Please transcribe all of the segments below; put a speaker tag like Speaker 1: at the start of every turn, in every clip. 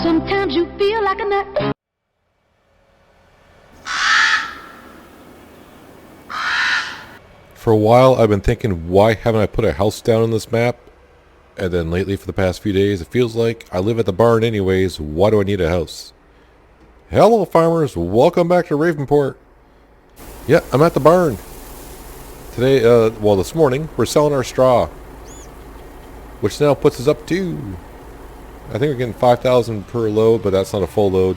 Speaker 1: Sometimes you feel like a nut.
Speaker 2: For a while, I've been thinking, why haven't I put a house down on this map? And then lately, for the past few days, it feels like I live at the barn anyways. Why do I need a house? Hello, farmers. Welcome back to Ravenport. Yeah, I'm at the barn. Today, this morning, we're selling our straw. Which now puts us up to, I think we're getting 5,000 per load, but that's not a full load.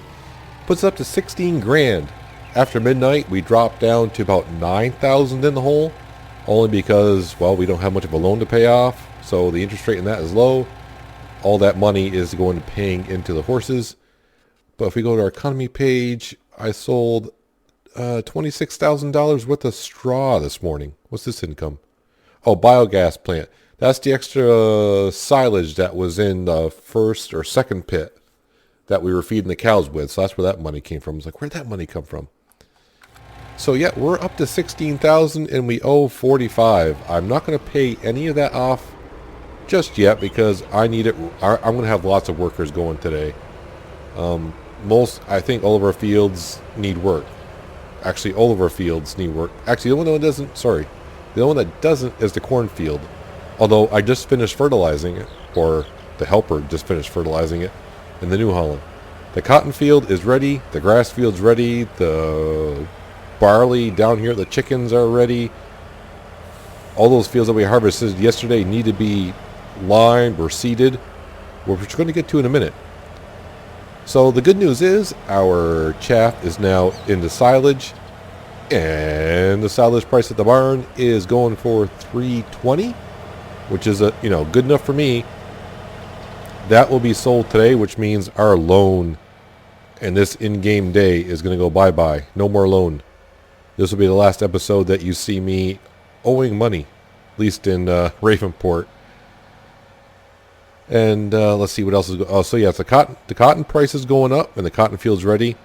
Speaker 2: Puts us up to 16 grand. After midnight, we dropped down to about 9,000 in the hole. Only because, well, we don't have much of a loan to pay off. So the interest rate in that is low. All that money is going to paying into the horses. But if we go to our economy page, I sold $26,000 worth of straw this morning. What's this income? Oh, biogas plant. That's the extra silage that was in the first or second pit that we were feeding the cows with. So that's where that money came from. I was like, where'd that money come from? So yeah, we're up to 16,000 and we owe 45. I'm not going to pay any of that off just yet because I need it. I'm going to have lots of workers going today. I think all of our fields need work. Actually, all of our fields need work. Actually, the only one that doesn't, the only one that doesn't is the cornfield. Although I just finished fertilizing it, or the helper just finished fertilizing it in the New Holland. The cotton field is ready. The grass field's ready. The barley down here, the chickens are ready. All those fields that we harvested yesterday need to be limed or seeded, which we're going to get to in a minute. So the good news is our chaff is now into silage, and the silage price at the barn is going for $3.20, which is good enough for me. That will be sold today, which means our loan and this in-game day is going to go bye-bye. No more loan. This will be the last episode that you see me owing money, at least in Ravenport. And let's see what else is going on. Oh, so yeah, the cotton price is going up, and the cotton field's ready.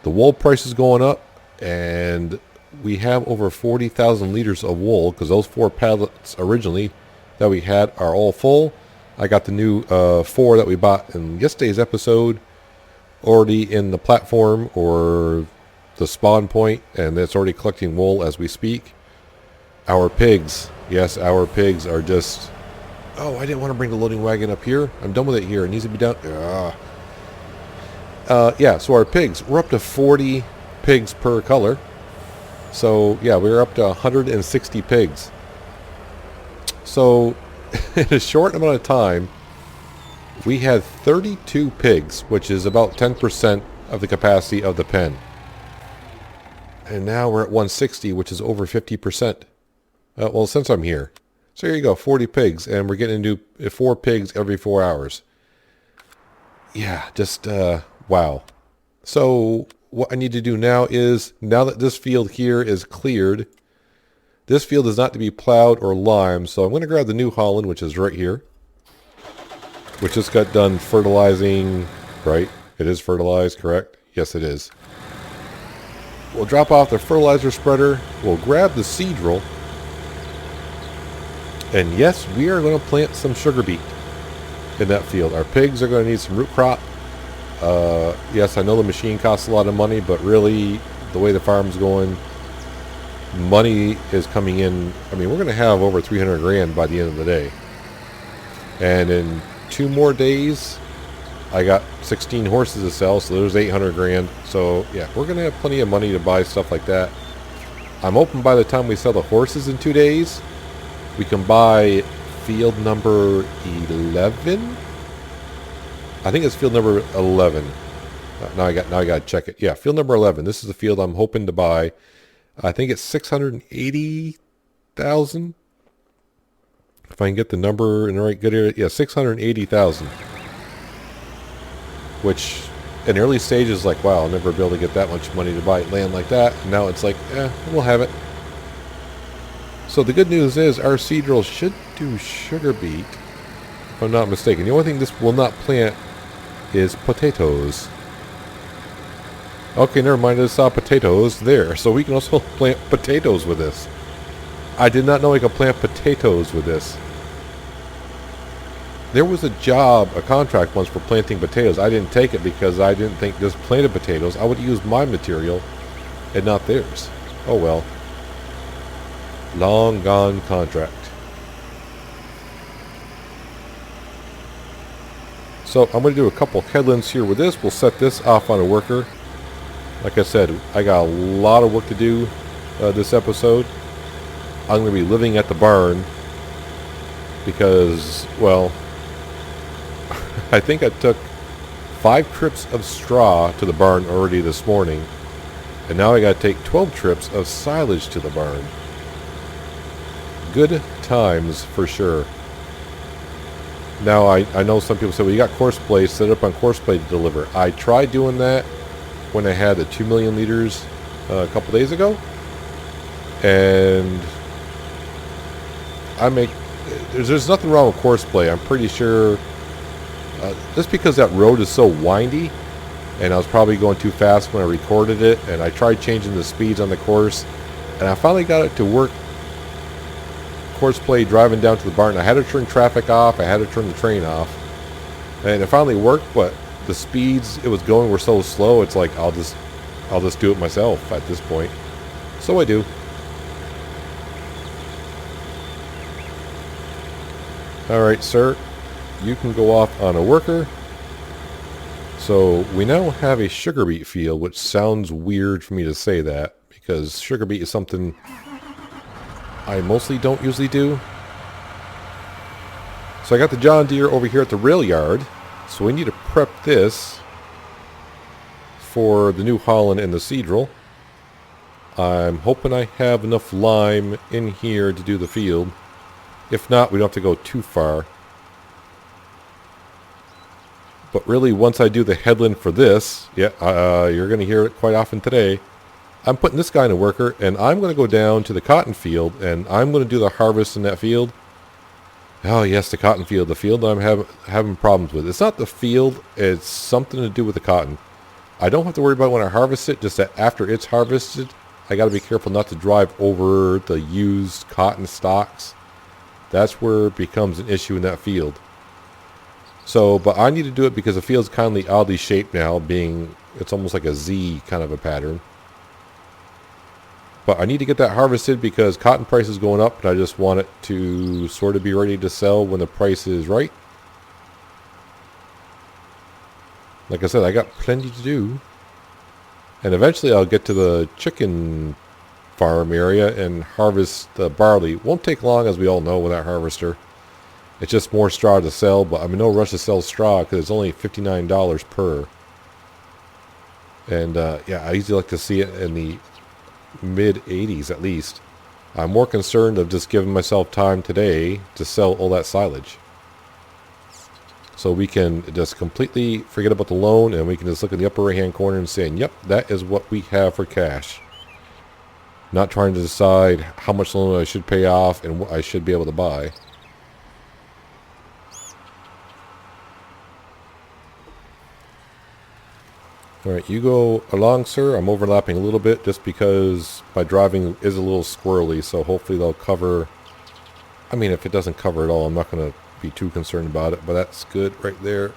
Speaker 2: The wool price is going up, and we have over 40,000 liters of wool, because those 4 pallets originally that we had are all full. I got the new 4 that we bought in yesterday's episode already in the platform, or the spawn point, and it's already collecting wool as we speak. Our pigs, yes, our pigs are just... Oh, I didn't want to bring the loading wagon up here. I'm done with it here. It needs to be down... yeah, so our pigs, we're up to 40 pigs per color. So, yeah, we're up to 160 pigs. So, in a short amount of time, we had 32 pigs, which is about 10% of the capacity of the pen. And now we're at 160, which is over 50%. Well, since I'm here. So here you go, 40 pigs. And we're getting to do 4 pigs every 4 hours. Yeah, just, wow. So what I need to do now is, now that this field here is cleared, this field is not to be plowed or limed. So I'm going to grab the New Holland, which is right here. Which just got done fertilizing, right? It is fertilized, correct? Yes, it is. We'll drop off the fertilizer spreader. We'll grab the seed drill. And yes, we are going to plant some sugar beet in that field. Our pigs are going to need some root crop. Yes, I know the machine costs a lot of money, but really, the way the farm's going, money is coming in. I mean, we're going to have over 300 grand by the end of the day. And in 2 more days, I got 16 horses to sell, so there's 800 grand. So, yeah, we're going to have plenty of money to buy stuff like that. I'm hoping by the time we sell the horses in 2 days, we can buy field number 11. I think it's field number 11. Now I got to check it. Yeah, field number 11. This is the field I'm hoping to buy. I think it's 680,000. If I can get the number in the right good area. Yeah, 680,000. Which in early stages, like, wow, I'll never be able to get that much money to buy land like that. And now it's like, we'll have it. So the good news is our seed drill should do sugar beet, if I'm not mistaken. The only thing this will not plant is potatoes. Okay, never mind. I saw potatoes there. So we can also plant potatoes with this. I did not know I could plant potatoes with this. There was a job, a contract once for planting potatoes. I didn't take it because I didn't think just planted potatoes. I would use my material and not theirs. Oh well. Long gone contract. So I'm going to do a couple headlands here with this. We'll set this off on a worker. Like I said, I got a lot of work to do this episode. I'm going to be living at the barn because, well, I think I took 5 trips of straw to the barn already this morning. And now I got to take 12 trips of silage to the barn. Good times for sure. Now I know some people say, well, you got course play, set it up on course play to deliver. I tried doing that when I had the 2 million liters a couple days ago. And there's nothing wrong with course play. I'm pretty sure just because that road is so windy, and I was probably going too fast when I recorded it, and I tried changing the speeds on the course, and I finally got it to work. Course play driving down to the barn. I had to turn traffic off. I had to turn the train off, and it finally worked. But the speeds it was going were so slow. It's like I'll just do it myself at this point. So I do. All right, sir. You can go off on a worker. So we now have a sugar beet field, which sounds weird for me to say that because sugar beet is something I mostly don't usually do. So I got the John Deere over here at the rail yard. So we need to prep this for the New Holland and the seed drill. I'm hoping I have enough lime in here to do the field. If not, we don't have to go too far. But really, once I do the headland for this, you're going to hear it quite often today. I'm putting this guy in a worker, and I'm going to go down to the cotton field, and I'm going to do the harvest in that field. Oh, yes, the cotton field. The field I'm having problems with. It's not the field. It's something to do with the cotton. I don't have to worry about when I harvest it, just that after it's harvested, I got to be careful not to drive over the used cotton stalks. That's where it becomes an issue in that field. So, but I need to do it because the field's kind of oddly shaped now, it's almost like a Z kind of a pattern. But I need to get that harvested because cotton price is going up, but I just want it to sort of be ready to sell when the price is right. Like I said, I got plenty to do. And eventually I'll get to the chicken farm area and harvest the barley. Won't take long, as we all know, with that harvester. It's just more straw to sell, but I'm in no rush to sell straw because it's only $59 per. And yeah, I usually like to see it in the mid-80s at least. I'm more concerned of just giving myself time today to sell all that silage. So we can just completely forget about the loan and we can just look in the upper right hand corner and say, yep, that is what we have for cash. Not trying to decide how much loan I should pay off and what I should be able to buy. Alright, you go along, sir. I'm overlapping a little bit just because my driving is a little squirrely, so hopefully they'll cover. I mean, if it doesn't cover at all, I'm not going to be too concerned about it, but that's good right there.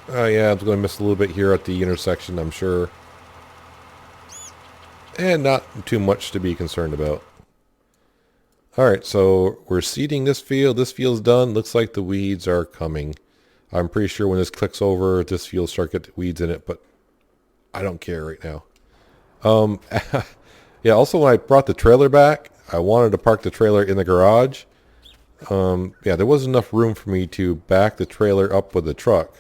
Speaker 2: Oh yeah, I'm going to miss a little bit here at the intersection, I'm sure. And not too much to be concerned about. Alright, so we're seeding this field. This field's done. Looks like the weeds are coming. I'm pretty sure when this clicks over, this field will start getting weeds in it, but I don't care right now. Yeah, also when I brought the trailer back, I wanted to park the trailer in the garage. Yeah, there wasn't enough room for me to back the trailer up with the truck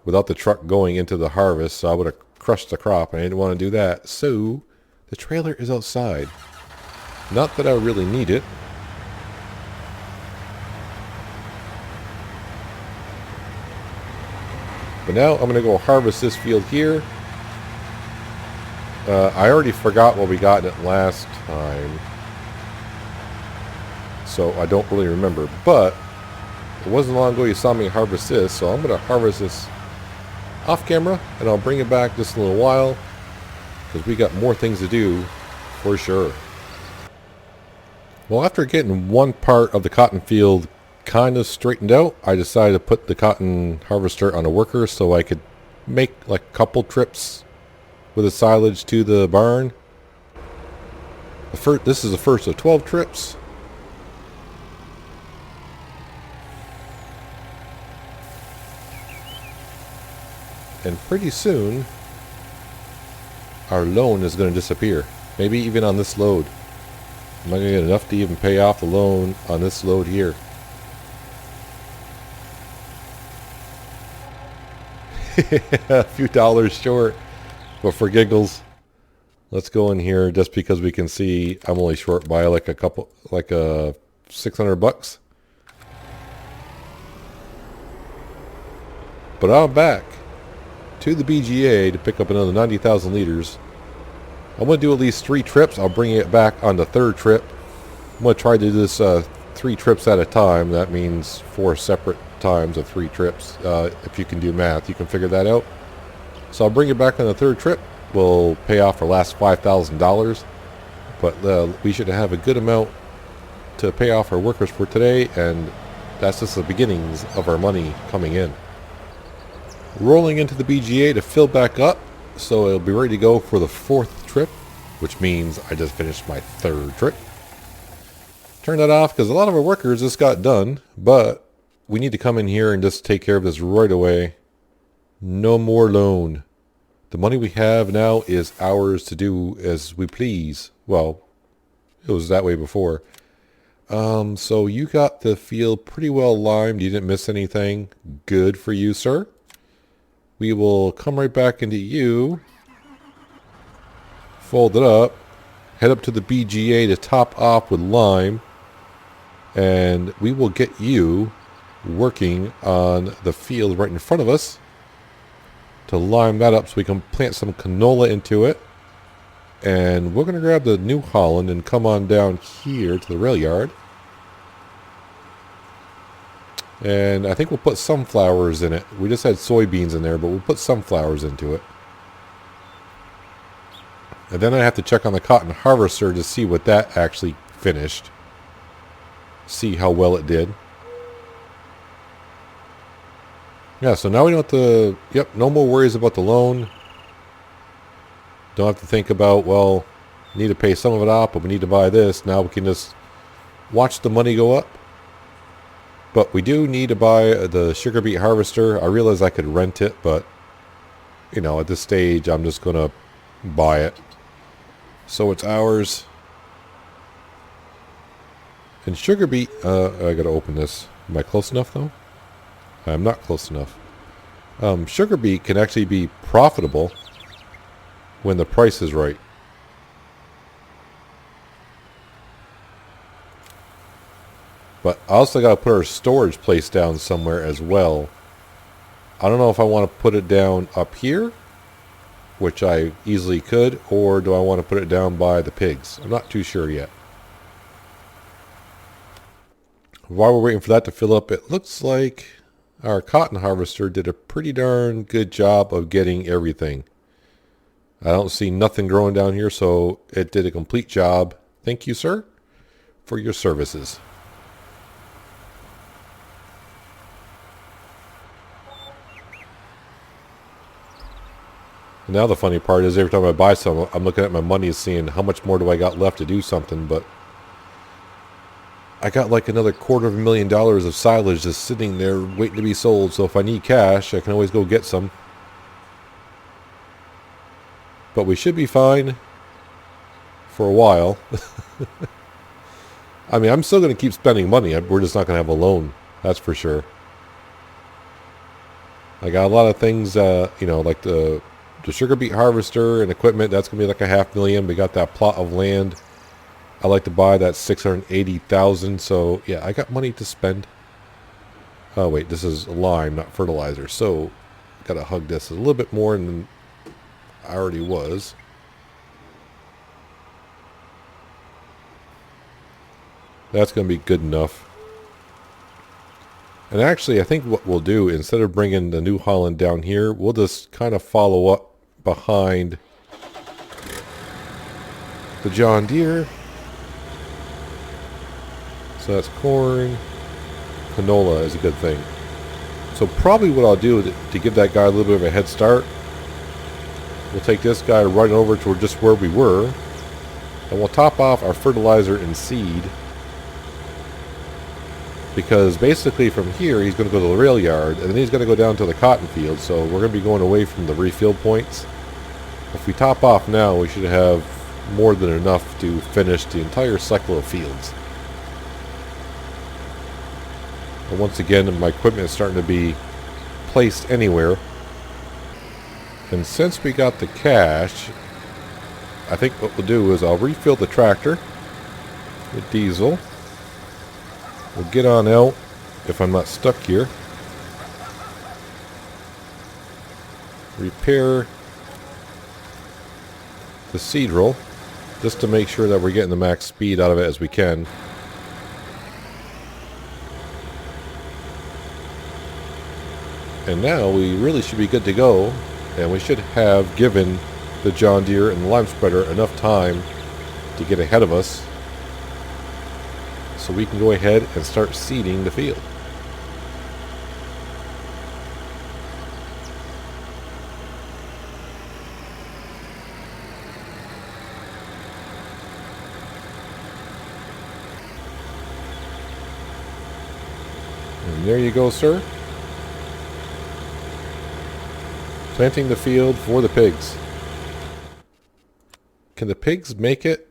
Speaker 2: without the truck going into the harvest, so I would have crushed the crop, and I didn't want to do that. So the trailer is outside. Not that I really need it. But now I'm going to go harvest this field here. I already forgot what we got in it last time, so I don't really remember. But it wasn't long ago you saw me harvest this, so I'm going to harvest this off camera, and I'll bring it back just in a little while, because we got more things to do for sure. Well, after getting one part of the cotton field kind of straightened out, I decided to put the cotton harvester on a worker so I could make like a couple trips with the silage to the barn. This is the first of 12 trips. And pretty soon, our loan is going to disappear. Maybe even on this load. I'm not going to get enough to even pay off the loan on this load here. A few dollars short. But for giggles, let's go in here just because we can see I'm only short by like a couple, like $600. But I'm back to the BGA to pick up another 90,000 liters. I'm going to do at least 3 trips. I'll bring it back on the 3rd trip. I'm going to try to do this 3 trips at a time. That means 4 separate times of 3 trips. If you can do math, you can figure that out. So I'll bring it back on the 3rd trip. We'll pay off our last $5,000. But we should have a good amount to pay off our workers for today. And that's just the beginnings of our money coming in. Rolling into the BGA to fill back up, so it'll be ready to go for the 4th trip, which means I just finished my 3rd trip. Turn that off because a lot of our workers just got done, but we need to come in here and just take care of this right away. No more loan. The money we have now is ours to do as we please. Well, it was that way before. So you got the field pretty well limed. You didn't miss anything. Good for you, sir. We will come right back into you, fold it up, head up to the BGA to top off with lime, and we will get you working on the field right in front of us to lime that up so we can plant some canola into it. And we're going to grab the New Holland and come on down here to the rail yard. And I think we'll put sunflowers in it. We just had soybeans in there, but we'll put sunflowers into it. And then I have to check on the cotton harvester to see what that actually finished. See how well it did. Yeah, so now we don't have to... Yep, no more worries about the loan. Don't have to think about, well, need to pay some of it off, but we need to buy this. Now we can just watch the money go up. But we do need to buy the sugar beet harvester. I realize I could rent it, but, you know, at this stage, I'm just going to buy it. So it's ours. And sugar beet, I got to open this. Am I close enough, though? I'm not close enough. Sugar beet can actually be profitable when the price is right. But I also got to put our storage place down somewhere as well. I don't know if I want to put it down up here, which I easily could, or do I want to put it down by the pigs? I'm not too sure yet. While we're waiting for that to fill up, it looks like our cotton harvester did a pretty darn good job of getting everything. I don't see nothing growing down here, so it did a complete job. Thank you, sir, for your services. Now the funny part is every time I buy some, I'm looking at my money and seeing how much more do I got left to do something, but I got like another $250,000 of silage just sitting there waiting to be sold, so if I need cash, I can always go get some. But we should be fine for a while. I mean, I'm still going to keep spending money. We're just not going to have a loan, that's for sure. I got a lot of things, you know, like the sugar beet harvester and equipment. That's going to be like $500,000. We got that plot of land I like to buy. That's $680,000. So yeah, I got money to spend. Oh wait, this is lime, not fertilizer. So got to hug this a little bit more than I already was. That's going to be good enough. And actually, I think what we'll do, instead of bringing the New Holland down here, we'll just kind of follow up behind the John Deere. So that's corn, canola is a good thing. So probably what I'll do to give that guy a little bit of a head start, we'll take this guy right over to just where we were, and we'll top off our fertilizer and seed, because basically from here he's going to go to the rail yard, and then he's going to go down to the cotton field, so we're going to be going away from the refill points. If we top off now, we should have more than enough to finish the entire cycle of fields. And once again, my equipment is starting to be placed anywhere. And since we got the cash, I think what we'll do is I'll refill the tractor with diesel. We'll get on out if I'm not stuck here. Repair the seed roll just to make sure that we're getting the max speed out of it as we can. And now we really should be good to go, and we should have given the John Deere and the lime spreader enough time to get ahead of us, so we can go ahead and start seeding the field. And there you go, sir. Planting the field for the pigs. Can the pigs make it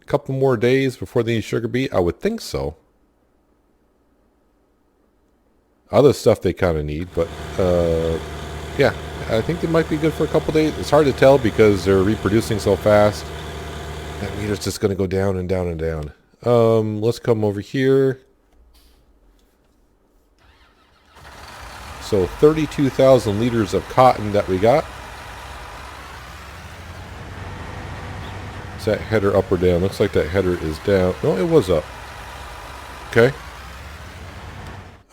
Speaker 2: a couple more days before they need sugar beet? I would think so. Other stuff they kind of need, but yeah, I think they might be good for a couple days. It's hard to tell because they're reproducing so fast. That meter's just going to go down and down and down. Let's come over here. So 32,000 liters of cotton that we got. Is that header up or down? Looks like that header is down. No, it was up. Okay.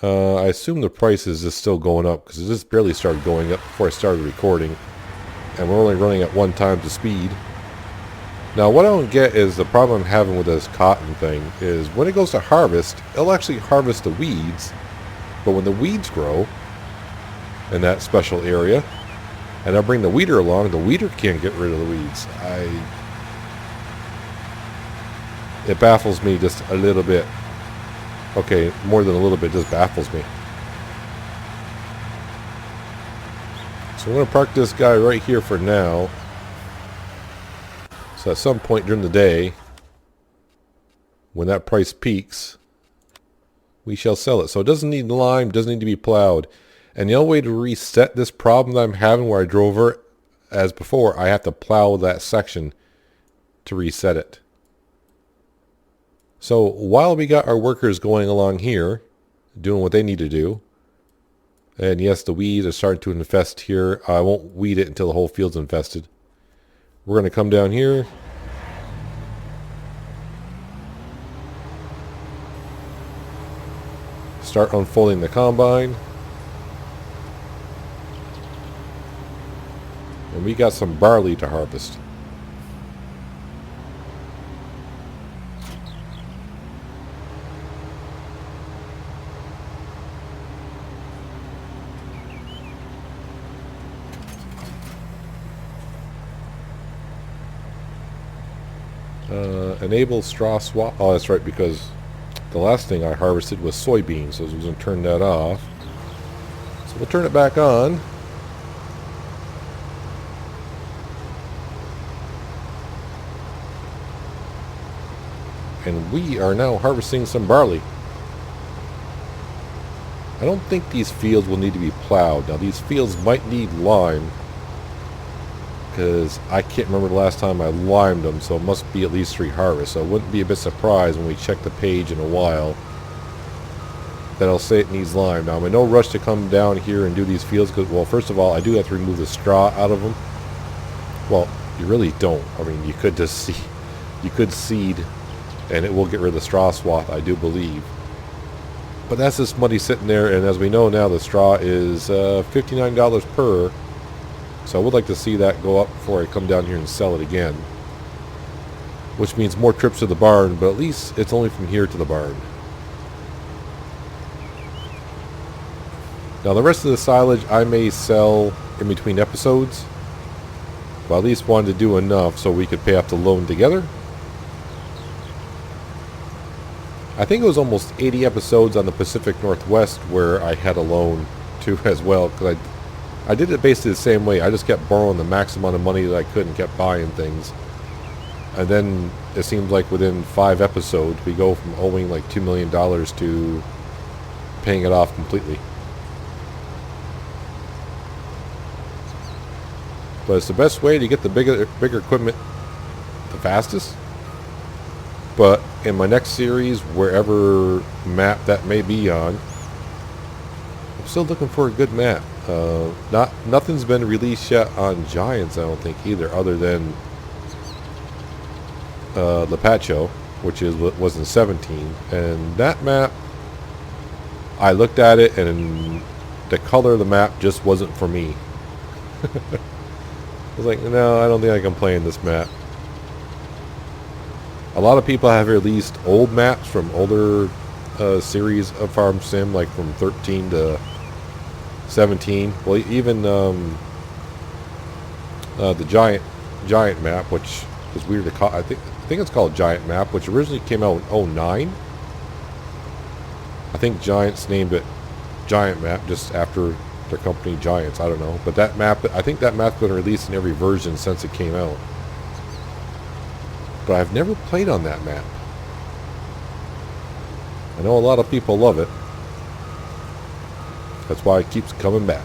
Speaker 2: I assume the price is just still going up because it just barely started going up before I started recording. And we're only running at 1 time the speed. Now what I don't get is the problem I'm having with this cotton thing is when it goes to harvest, it'll actually harvest the weeds. But when the weeds grow in that special area, and I bring the weeder along, the weeder can't get rid of the weeds. It baffles me just a little bit. Okay, more than a little bit, just baffles me. So I'm going to park this guy right here for now. So at some point during the day, when that price peaks, we shall sell it. So it doesn't need lime, doesn't need to be plowed. And the only way to reset this problem that I'm having where I drove her as before, I have to plow that section to reset it. So while we got our workers going along here, doing what they need to do, and yes, the weeds are starting to infest here. I won't weed it until the whole field's infested. We're going to come down here. Start unfolding the combine. And we got some barley to harvest. Enable straw swap. Oh, that's right, because the last thing I harvested was soybeans, so I was going to turn that off. So we'll turn it back on. And we are now harvesting some barley. I don't think these fields will need to be plowed. Now these fields might need lime, because I can't remember the last time I limed them, so it must be at least 3 harvests. So I wouldn't be a bit surprised when we check the page in a while that I'll say it needs lime. Now I'm in no rush to come down here and do these fields, because, well, first of all, I do have to remove the straw out of them. Well, you really don't. I mean, you could just see, you could seed, and it will get rid of the straw swath, I do believe. But that's just money sitting there, and as we know now, the straw is $59 per. So I would like to see that go up before I come down here and sell it again. Which means more trips to the barn, but at least it's only from here to the barn. Now the rest of the silage I may sell in between episodes. But I at least wanted to do enough so we could pay off the loan together. I think it was almost 80 episodes on the Pacific Northwest where I had a loan too as well. Because I did it basically the same way. I just kept borrowing the max amount of money that I could and kept buying things. And then it seems like within 5 episodes we go from owing like $2 million to paying it off completely. But it's the best way to get the bigger equipment the fastest. But in my next series, wherever map that may be on, I'm still looking for a good map. Nothing's been released yet on Giants, I don't think either, other than Lepacho, which was in 17. And that map, I looked at it and the color of the map just wasn't for me. I was like, no, I don't think I can play in this map. A lot of people have released old maps from older series of Farm Sim, like from 13 to 17. Well, even the Giant map, which is weird to call. I think it's called Giant Map, which originally came out in 09. I think Giants named it Giant Map just after their company Giants. I don't know, but that map, I think that map's been released in every version since it came out. But I've never played on that map. I know a lot of people love it. That's why it keeps coming back.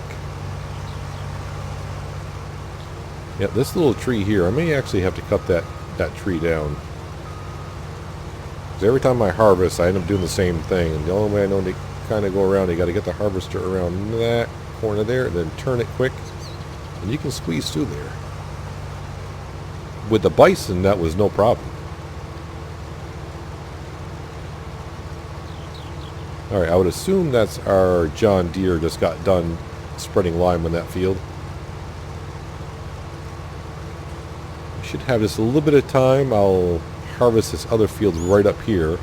Speaker 2: Yeah, this little tree here, I may actually have to cut that tree down. Because every time I harvest, I end up doing the same thing. And the only way I know to kind of go around, you got to get the harvester around that corner there, and then turn it quick. And you can squeeze through there. With the bison, that was no problem. Alright, I would assume that's our John Deere just got done spreading lime on that field. We should have just a little bit of time. I'll harvest this other field right up here.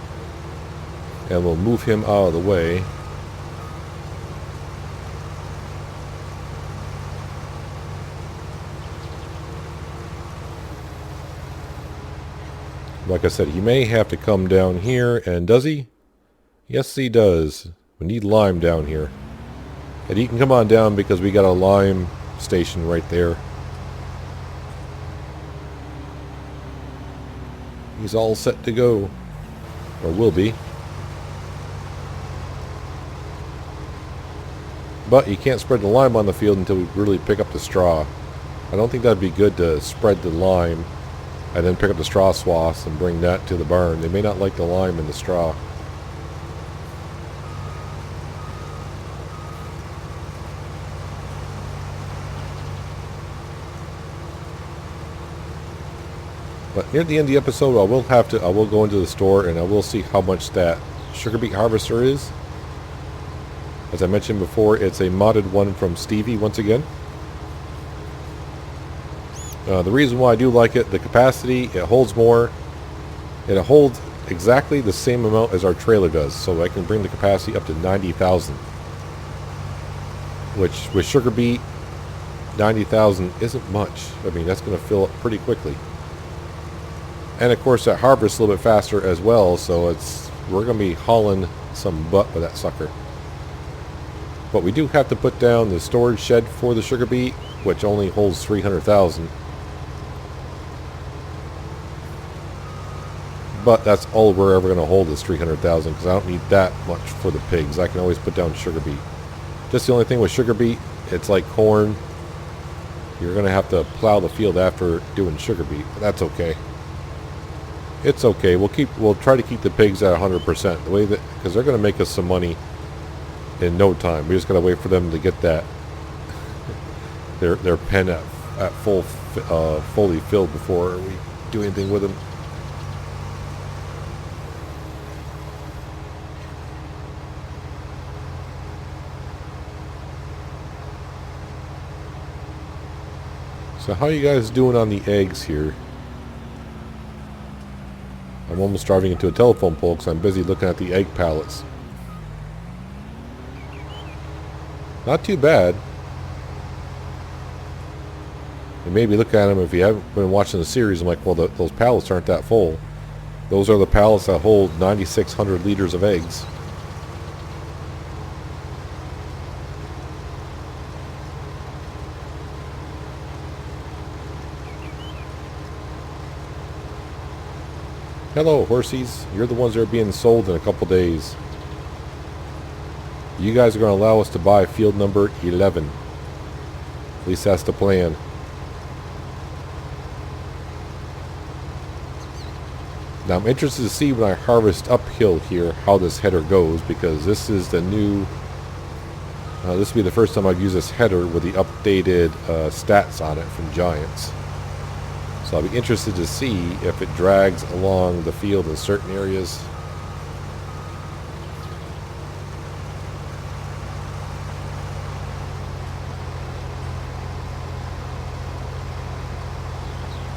Speaker 2: And we'll move him out of the way. Like I said, he may have to come down here, and does he? Yes, he does. We need lime down here. And he can come on down because we got a lime station right there. He's all set to go. Or will be. But you can't spread the lime on the field until we really pick up the straw. I don't think that'd be good to spread the lime and then pick up the straw swaths and bring that to the barn. They may not like the lime in the straw. But near the end of the episode, I will go into the store and I will see how much that sugar beet harvester is. As I mentioned before, it's a modded one from Stevie once again. The reason why I do like it, the capacity, it holds more. It holds exactly the same amount as our trailer does, so I can bring the capacity up to 90,000. Which, with sugar beet, 90,000 isn't much. I mean, that's going to fill up pretty quickly. And of course, that harvests a little bit faster as well, so we're going to be hauling some butt with that sucker. But we do have to put down the storage shed for the sugar beet, which only holds 300,000. But that's all we're ever going to hold is 300,000, because I don't need that much for the pigs. I can always put down sugar beet. Just the only thing with sugar beet, it's like corn. You're going to have to plow the field after doing sugar beet, but that's okay. It's okay. We'll try to keep the pigs at 100%. The way that, because they're going to make us some money in no time. We just got to wait for them to get that their pen at fully filled before we do anything with them. So how you guys doing on the eggs here? I'm almost driving into a telephone pole because I'm busy looking at the egg pallets. Not too bad. And maybe look at them if you haven't been watching the series. I'm like, well, those pallets aren't that full. Those are the pallets that hold 9,600 liters of eggs. Hello, horsies. You're the ones that are being sold in a couple days. You guys are going to allow us to buy field number 11. At least that's the plan. Now I'm interested to see when I harvest uphill here how this header goes, because this is the new... this will be the first time I've used this header with the updated stats on it from Giants. So I'll be interested to see if it drags along the field in certain areas.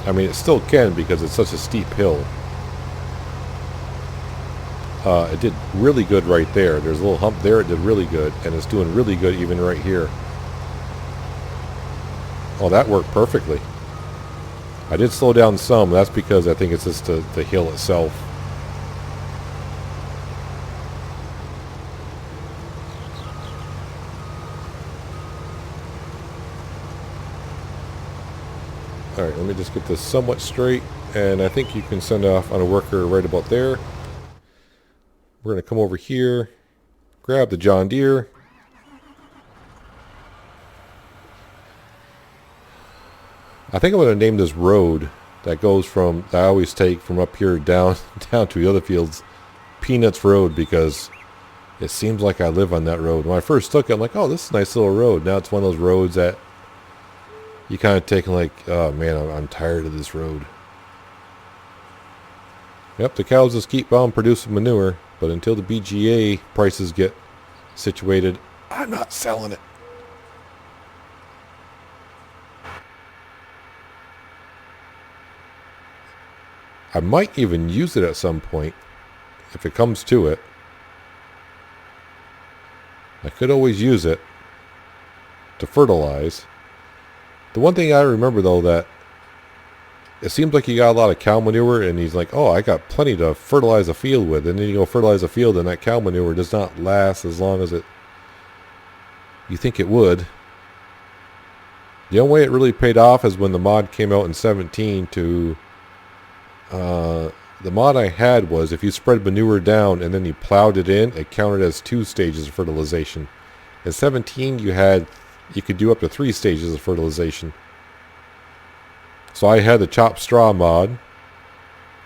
Speaker 2: I mean, it still can because it's such a steep hill. It did really good right there. There's a little hump there. It did really good. And it's doing really good even right here. Oh, that worked perfectly. I did slow down some. That's because I think it's just the hill itself. Alright, let me just get this somewhat straight. And I think you can send off on a worker right about there. We're going to come over here. Grab the John Deere. I think I'm going to name this road that goes from, that I always take from up here down to the other fields, Peanuts Road, because it seems like I live on that road. When I first took it, I'm like, oh, this is a nice little road. Now it's one of those roads that you kind of take and like, oh man, I'm tired of this road. Yep, the cows just keep on producing manure, but until the BGA prices get situated, I'm not selling it. I might even use it at some point, if it comes to it. I could always use it to fertilize. The one thing I remember, though, that it seems like you got a lot of cow manure, and he's like, oh, I got plenty to fertilize a field with. And then you go fertilize a field, and that cow manure does not last as long as you think it would. The only way it really paid off is when the mod came out in 17 to... the mod I had was if you spread manure down and then you plowed it in, it counted as 2 stages of fertilization. In 17 you could do up to 3 stages of fertilization. So I had the chop straw mod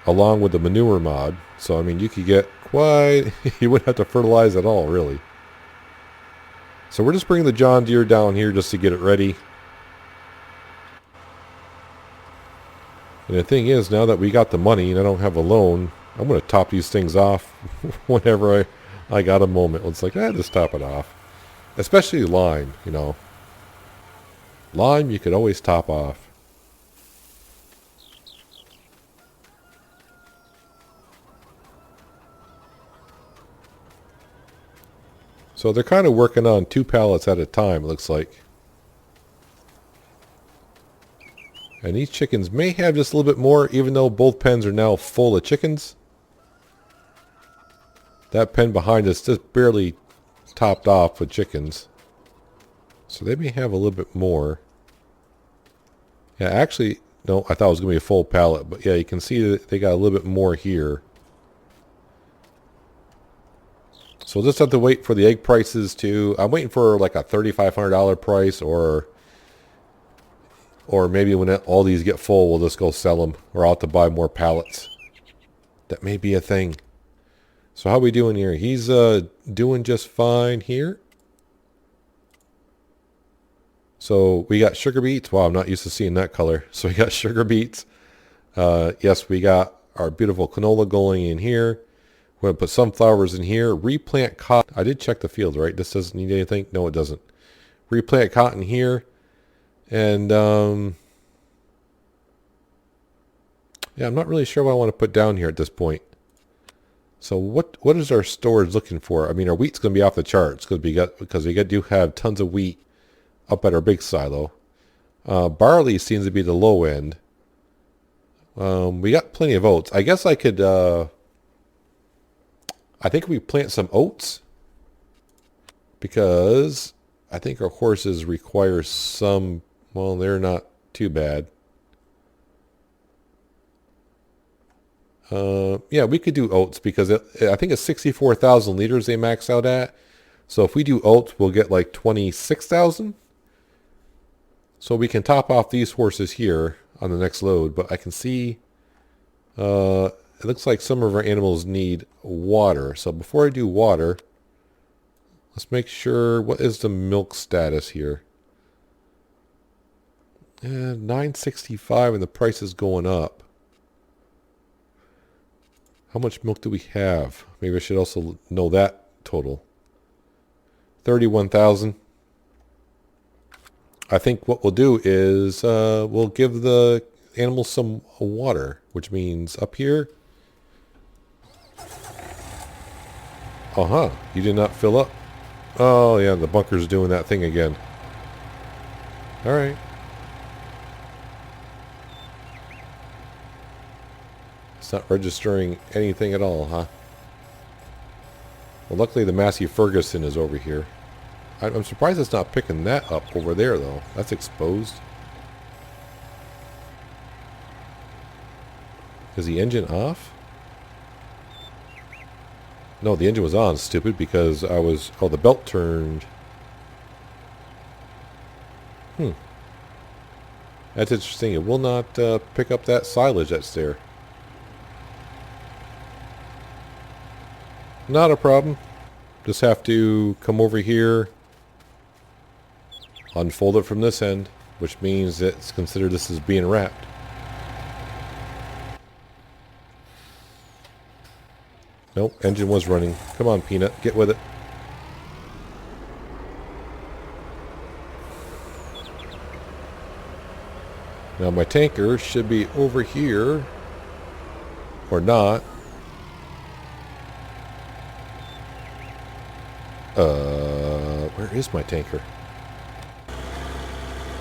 Speaker 2: along with the manure mod. So I mean you could get quite, you wouldn't have to fertilize at all really. So we're just bringing the John Deere down here just to get it ready. And the thing is, now that we got the money and I don't have a loan, I'm going to top these things off whenever I got a moment. It's like, just top it off. Especially lime, you know. Lime, you could always top off. So they're kind of working on 2 pallets at a time, it looks like. And these chickens may have just a little bit more, even though both pens are now full of chickens. That pen behind us just barely topped off with chickens. So they may have a little bit more. Yeah, actually, no, I thought it was going to be a full pallet. But yeah, you can see that they got a little bit more here. So we'll just have to wait for the egg prices to... I'm waiting for like a $3,500 price, or maybe when all these get full, we'll just go sell them. Or I'll have to buy more pallets. That may be a thing. So how are we doing here? He's doing just fine here. So we got sugar beets. Wow, I'm not used to seeing that color. So we got sugar beets. Yes, we got our beautiful canola going in here. We're going to put sunflowers in here. Replant cotton. I did check the field, right? This doesn't need anything? No, it doesn't. Replant cotton here. And, yeah, I'm not really sure what I want to put down here at this point. So what is our storage looking for? I mean, our wheat's going to be off the charts because we do have tons of wheat up at our big silo. Barley seems to be the low end. We got plenty of oats. I guess I could. I think we plant some oats because I think our horses require some. Well, they're not too bad. Yeah, we could do oats because I think it's 64,000 liters they max out at. So if we do oats, we'll get like 26,000. So we can top off these horses here on the next load. But I can see it looks like some of our animals need water. So before I do water, let's make sure, what is the milk status here? 965 and the price is going up. How much milk do we have? Maybe I should also know that total. 31,000. I think what we'll do is we'll give the animals some water, which means up here. Uh-huh. You did not fill up. Oh, yeah, the bunker's doing that thing again. All right. It's not registering anything at all, huh? Well, luckily the Massey Ferguson is over here. I'm surprised it's not picking that up over there, though. That's exposed. Is the engine off? No, the engine was on, stupid, because I was... Oh, the belt turned. That's interesting. It will not pick up that silage that's there. Not a problem. Just have to come over here, unfold it from this end, which means it's considered this is being wrapped. Nope, engine was running. Come on, Peanut, get with it. Now my tanker should be over here, or not. Where is my tanker?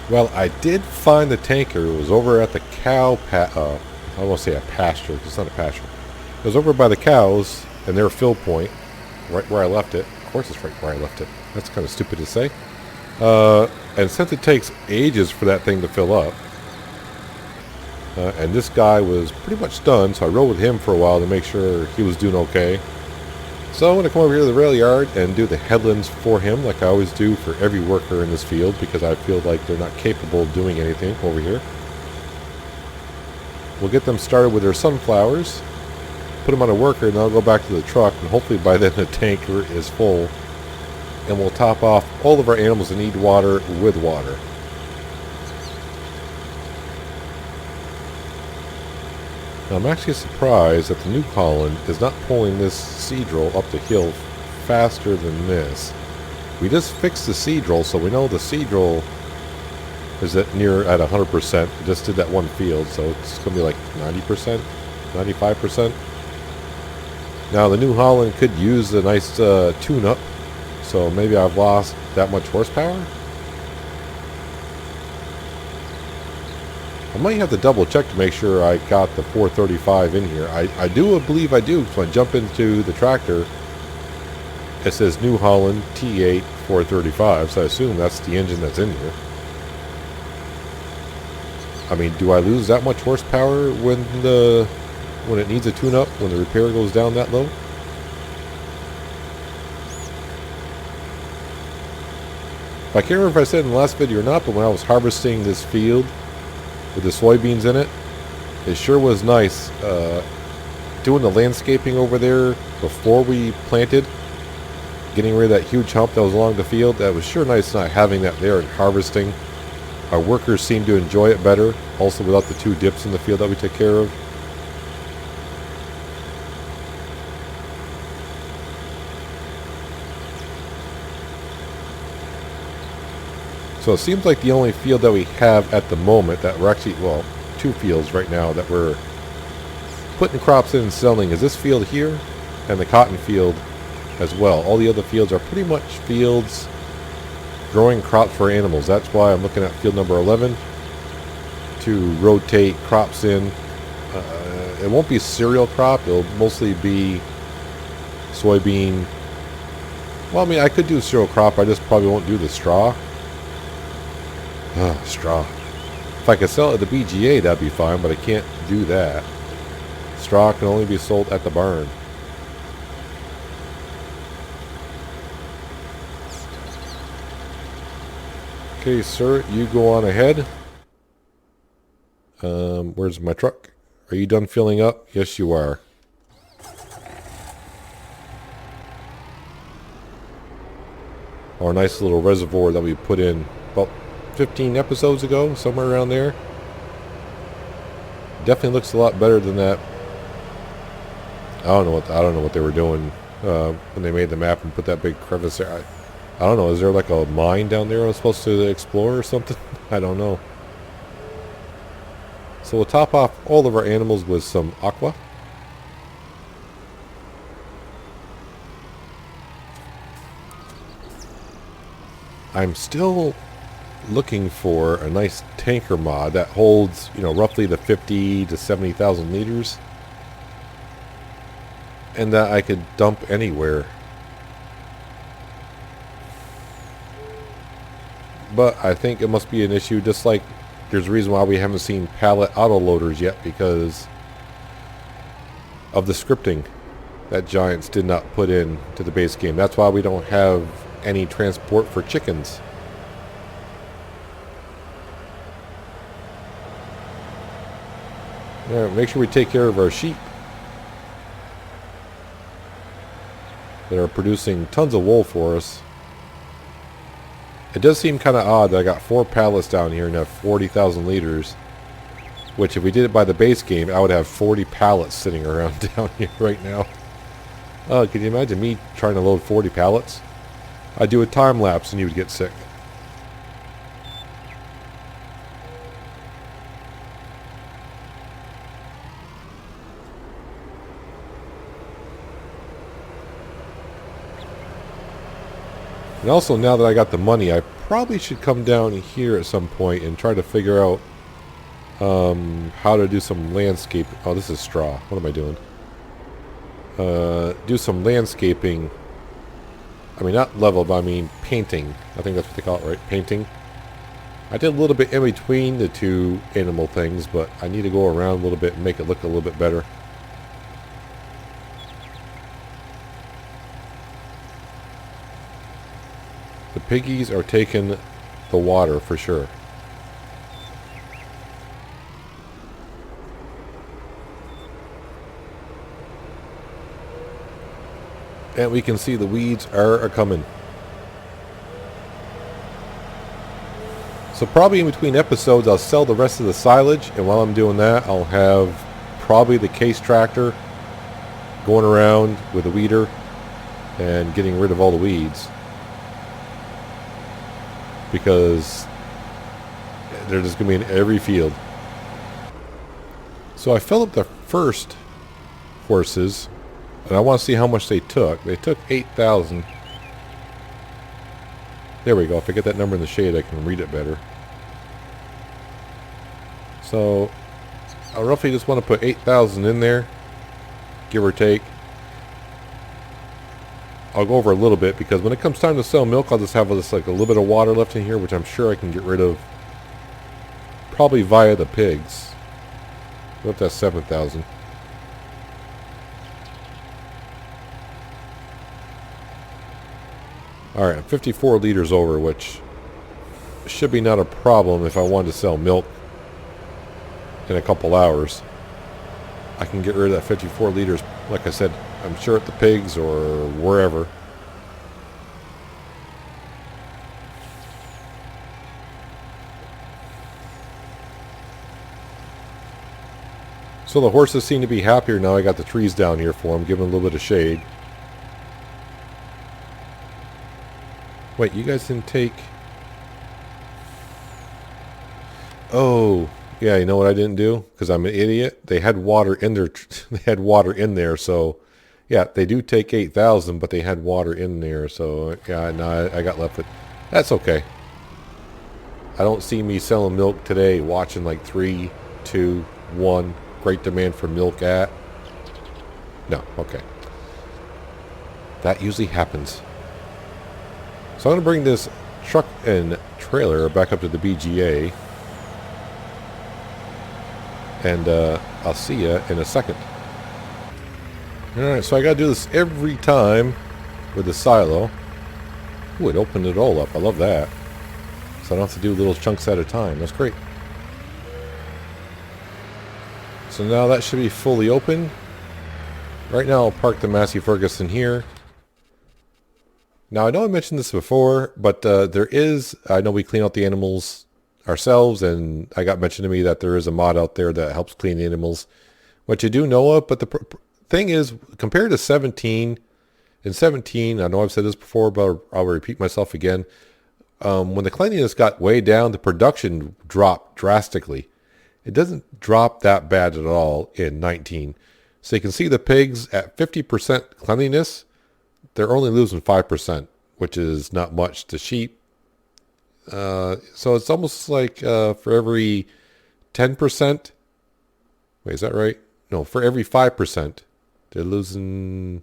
Speaker 2: Well, I did find the tanker. It was over at the cow I won't say a pasture, because it's not a pasture. It was over by the cows and their fill point, right where I left it. Of course it's right where I left it. That's kind of stupid to say. And since it takes ages for that thing to fill up, and this guy was pretty much done, so I rode with him for a while to make sure he was doing okay. So I'm going to come over here to the rail yard and do the headlands for him, like I always do for every worker in this field, because I feel like they're not capable of doing anything over here. We'll get them started with their sunflowers, put them on a worker, and then I'll go back to the truck, and hopefully by then the tanker is full. And we'll top off all of our animals that need water with water. Now, I'm actually surprised that the New Holland is not pulling this seed roll up the hill faster than this. We just fixed the seed roll, so we know the seed roll is at 100%. We just did that one field, so it's going to be like 90%, 95%. Now, the New Holland could use a nice tune-up, so maybe I've lost that much horsepower. I might have to double check to make sure I got the 435 in here. I do believe I do. So I jump into the tractor. It says New Holland T8 435. So I assume that's the engine that's in here. I mean, do I lose that much horsepower when it needs a tune-up, when the repair goes down that low? I can't remember if I said in the last video or not, but when I was harvesting this field with the soybeans in it, it sure was nice doing the landscaping over there before we planted, getting rid of that huge hump that was along the field. That was sure nice not having that there and harvesting. Our workers seemed to enjoy it better, also without the two dips in the field that we took care of. So it seems like the only field that we have at the moment that we're actually, well, two fields right now that we're putting crops in and selling is this field here and the cotton field as well. All the other fields are pretty much fields growing crops for animals. That's why I'm looking at field number 11 to rotate crops in. It won't be cereal crop. It'll mostly be soybean. Well, I mean, I could do cereal crop. I just probably won't do the straw. Straw. If I could sell it at the BGA, that'd be fine, but I can't do that. Straw can only be sold at the barn. Okay, sir, you go on ahead. Where's my truck? Are you done filling up? Yes, you are. Our nice little reservoir that we put in about 15 episodes ago, somewhere around there. Definitely looks a lot better than that. I don't know what they were doing when they made the map and put that big crevice there. I don't know. Is there like a mine down there I was supposed to explore or something? I don't know. So we'll top off all of our animals with some aqua. I'm still looking for a nice tanker mod that holds, roughly the 50 to 70,000 liters. And that I could dump anywhere. But I think it must be an issue, just like there's a reason why we haven't seen pallet autoloaders yet, because of the scripting that Giants did not put in to the base game. That's why we don't have any transport for chickens. Make sure we take care of our sheep that are producing tons of wool for us. It does seem kind of odd that I got 4 pallets down here and have 40,000 liters. Which, if we did it by the base game, I would have 40 pallets sitting around down here right now. Can you imagine me trying to load 40 pallets? I'd do a time lapse and you would get sick. And also, now that I got the money, I probably should come down here at some point and try to figure out how to do some landscape. Oh, this is straw. What am I doing? Do some landscaping. I mean, not level, but I mean painting. I think that's what they call it, right? Painting. I did a little bit in between the two animal things, but I need to go around a little bit and make it look a little bit better. The piggies are taking the water for sure. And we can see the weeds are coming. So probably in between episodes I'll sell the rest of the silage, and while I'm doing that I'll have probably the case tractor going around with a weeder and getting rid of all the weeds, because they're just going to be in every field. So I filled up the first horses, and I want to see how much they took. They took 8,000. There we go. If I get that number in the shade, I can read it better. So I roughly just want to put 8,000 in there, give or take. I'll go over a little bit, because when it comes time to sell milk, I'll just have this, like a little bit of water left in here, which I'm sure I can get rid of probably via the pigs. What if that's 7,000? Alright, I'm 54 liters over, which should be not a problem if I wanted to sell milk in a couple hours. I can get rid of that 54 liters, like I said, I'm sure at the pigs or wherever. So the horses seem to be happier now I got the trees down here for them, giving them a little bit of shade. Wait, you guys didn't take... Oh, yeah, you know what I didn't do? Because I'm an idiot. They had water in their... they had water in there, so Yeah, they do take 8,000, but they had water in there, so yeah, no, I got left with. That's okay. I don't see me selling milk today. Watching like 3, 2, 1. Great demand for milk at. No, okay. That usually happens. So I'm going to bring this truck and trailer back up to the BGA. And I'll see you in a second. Alright, so I got to do this every time with the silo. Ooh, it opened it all up. I love that. So I don't have to do little chunks at a time. That's great. So now that should be fully open. Right now I'll park the Massey Ferguson here. Now I know I mentioned this before, but there is, I know we clean out the animals ourselves, and I got mentioned to me that there is a mod out there that helps clean the animals, which you do know of, but the thing is, compared to 17, in 17, I know I've said this before, but I'll repeat myself again, when the cleanliness got way down, the production dropped drastically. It doesn't drop that bad at all in 19. So you can see the pigs at 50% cleanliness, they're only losing 5%, which is not much to sheep. So it's almost like for every 10%, wait, is that right? No, for every 5%, they're losing,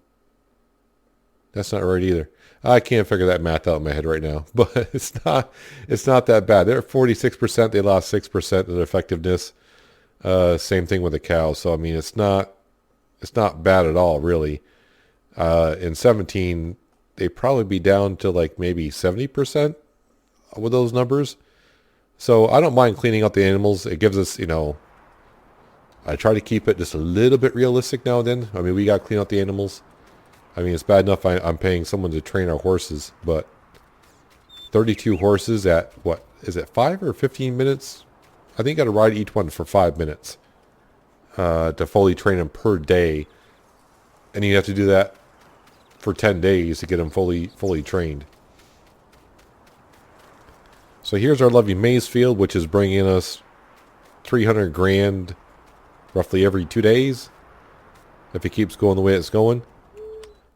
Speaker 2: that's not right either. I can't figure that math out in my head right now, but it's not that bad. They're at 46%, they lost 6% of their effectiveness. Same thing with the cows. So I mean, it's not bad at all, really. In 17, they'd probably be down to like maybe 70% with those numbers. So I don't mind cleaning out the animals. It gives us, I try to keep it just a little bit realistic now and then. I mean, we got to clean out the animals. I mean, it's bad enough I'm paying someone to train our horses, but 32 horses at, what, is it 5 or 15 minutes? I think I got to ride each one for 5 minutes to fully train them per day. And you have to do that for 10 days to get them fully trained. So here's our lovely maize field, which is bringing us 300 grand roughly every 2 days, if it keeps going the way it's going.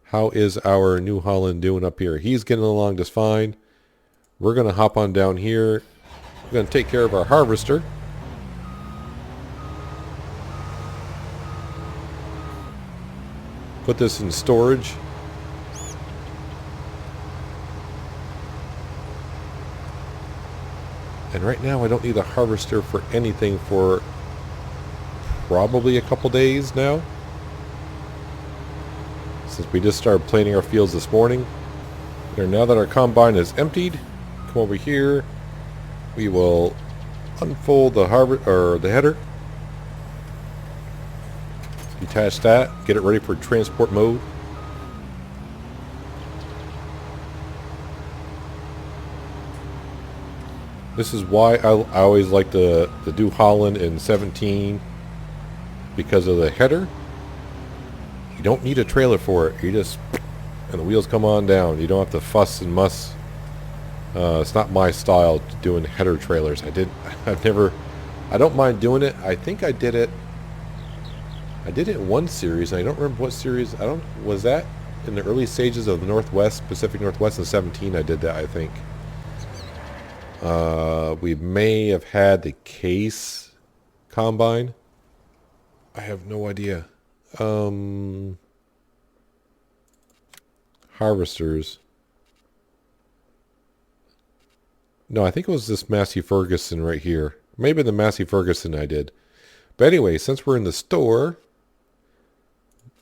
Speaker 2: How is our New Holland doing up here? He's getting along just fine. We're going to hop on down here. We're going to take care of our harvester. Put this in storage. And right now I don't need a harvester for anything for probably a couple days now. Since we just started planting our fields this morning. And now that our combine is emptied, come over here. We will unfold the header. Detach that, get it ready for transport mode. This is why I always like the New Holland in 17, because of the header. You don't need a trailer for it. You just, and the wheels come on down. You don't have to fuss and muss. It's not my style doing header trailers. I don't mind doing it. I think I did it in one series. I don't remember what series. Was that in the early stages of the Northwest, Pacific Northwest in 17? I did that, I think. We may have had the Case combine. I have no idea. Harvesters. No, I think it was this Massey Ferguson right here. Maybe the Massey Ferguson I did. But anyway, since we're in the store,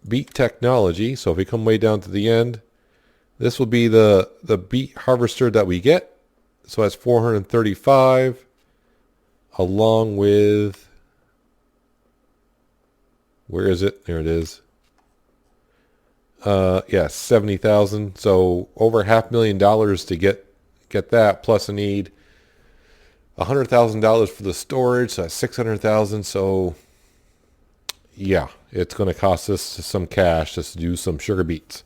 Speaker 2: beet technology. So if we come way down to the end, this will be the beet harvester that we get. So that's 435, along with, where is it? There it is. Yeah, 70,000. So over $500,000 to get that. Plus I need $100,000 for the storage. So that's 600,000. So yeah, it's going to cost us some cash just to do some sugar beets.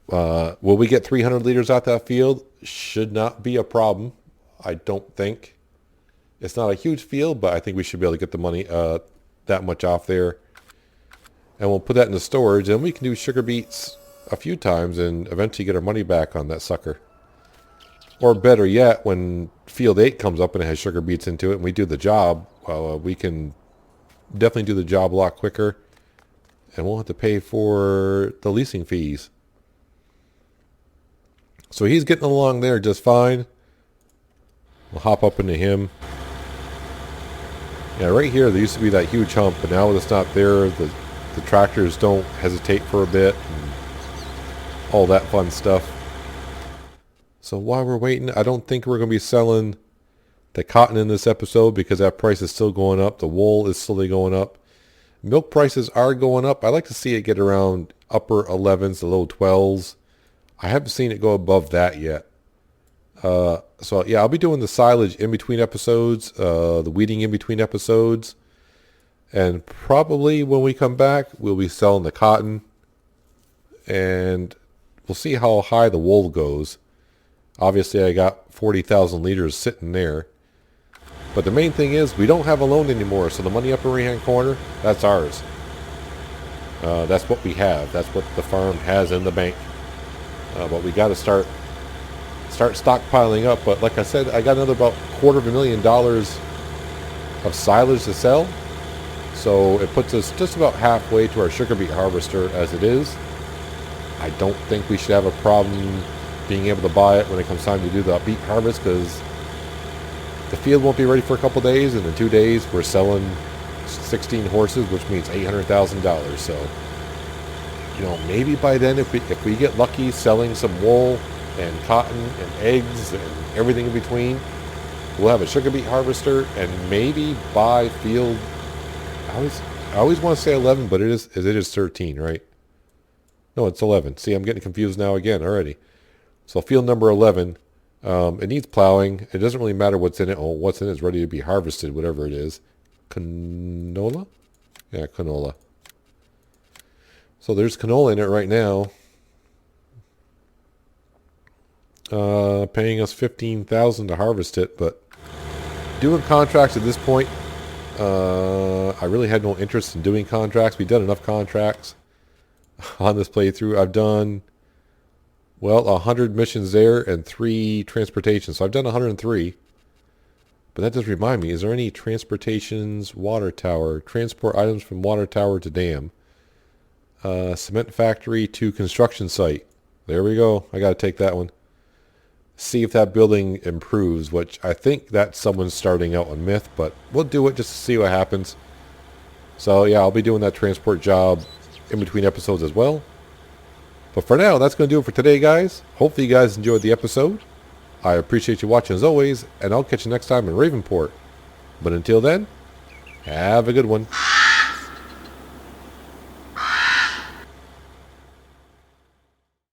Speaker 2: Will we get 300 liters out that field? Should not be a problem. I don't think. It's not a huge field, but I think we should be able to get the money that much off there. and we'll put that into storage, and we can do sugar beets a few times and eventually get our money back on that sucker. Or better yet, when field 8 comes up and it has sugar beets into it and we do the job, well, we can definitely do the job a lot quicker, and we'll have to pay for the leasing fees. So he's getting along there just fine. We'll hop up into him. Yeah, right here there used to be that huge hump, but now it's not there. The tractors don't hesitate for a bit and all that fun stuff. So while we're waiting, I don't think we're going to be selling the cotton in this episode because that price is still going up. The wool is slowly going up. Milk prices are going up. I like to see it get around upper 11s to low 12s. I haven't seen it go above that yet. So yeah, I'll be doing the silage in between episodes, the weeding in between episodes. And probably when we come back, we'll be selling the cotton. And we'll see how high the wool goes. Obviously, I got 40,000 liters sitting there. But the main thing is, we don't have a loan anymore. So the money up in the right-hand corner, that's ours. That's what we have. That's what the farm has in the bank. But we got to start stockpiling up. But like I said, I got another about $250,000 of silage to sell. So it puts us just about halfway to our sugar beet harvester as it is. I don't think we should have a problem being able to buy it when it comes time to do the beet harvest, because the field won't be ready for a couple days, and in 2 days we're selling 16 horses, which means $800,000. So, you know, maybe by then, if we get lucky selling some wool and cotton and eggs and everything in between, we'll have a sugar beet harvester, and maybe by field, I always want to say 11, but it is 13, right? No, it's 11. See, I'm getting confused now again already. So field number 11, it needs plowing. It doesn't really matter what's in it. Oh, what's in it is ready to be harvested, whatever it is. Canola? Yeah, canola. So there's canola in it right now. Paying us $15,000 to harvest it, but doing contracts at this point, I really had no interest in doing contracts. We've done enough contracts on this playthrough. I've done, well, 100 missions there and 3 transportations. So I've done 103. But that does remind me, is there any transportations, water tower, transport items from water tower to dam, cement factory to construction site? There we go. I got to take that one. See if that building improves, which I think that someone's starting out on Myth, but we'll do it just to see what happens. So yeah, I'll be doing that transport job in between episodes as well. But for now, that's going to do it for today, guys. Hopefully you guys enjoyed the episode. I appreciate you watching as always, and I'll catch you next time in Ravenport. But until then, have a good one.